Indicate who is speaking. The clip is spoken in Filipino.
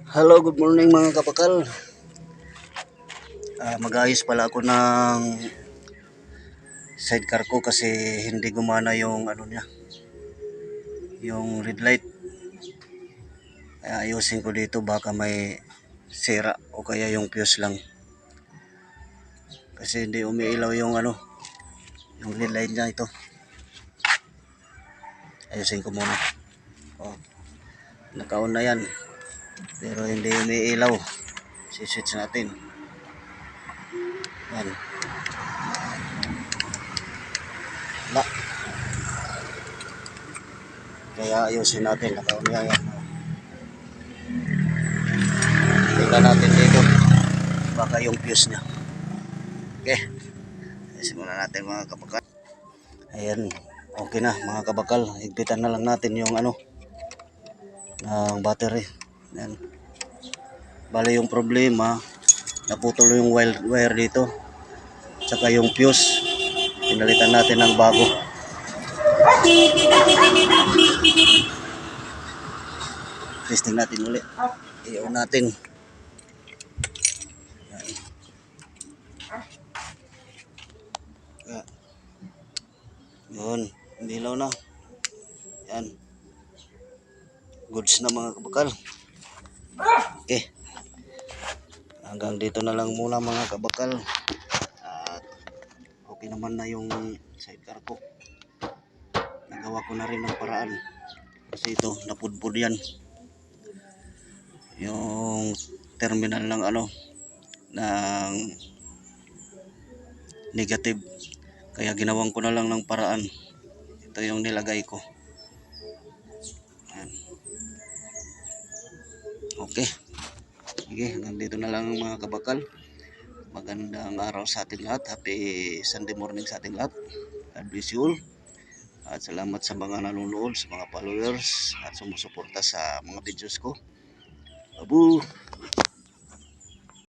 Speaker 1: Hello, good morning mga kapakal. Mag-ayos pala ako ng sidecar ko kasi hindi gumana yung ano niya, yung red light. Ayusin ko dito, baka may sira o kaya yung fuse lang. Kasi hindi umiilaw yung yung red light niya ito. Ayusin ko muna. Oh, naka-on na yan. Pero hindi umiilaw. Si-switch natin. Yan. Wala. Kaya ayusin natin. Naka-on na yan. Tingnan natin dito. Baka yung fuse niya. Okay. Ayusin muna natin mga kabakal. Ayan. Okay na mga kabakal. Higpitan na lang natin yung ng battery. Ayan. Bali yung problema, naputol yung wire dito. Tsaka yung fuse. Pinalitan natin ng bago. Testing natin ulit. Iyon natin. Yun, dilaw na. Yan. Goods na mga kabakal. Okay. Hanggang dito na lang muna mga kabakal. At okay naman na yung sidecar ko. Nagawa ko na rin ng paraan. Kasi ito, napudpud yan. Yung terminal ng ng negative. Kaya ginawan ko na lang ng paraan. Ito yung nilagay ko. Ayan. Okay. Sige, hanggang dito na lang mga kabakal. Magandang araw sa ating lahat. Happy Sunday morning sa ating lahat. God bless you all. At salamat sa mga nanonood, sa mga followers at sumusuporta sa mga videos ko. Babu!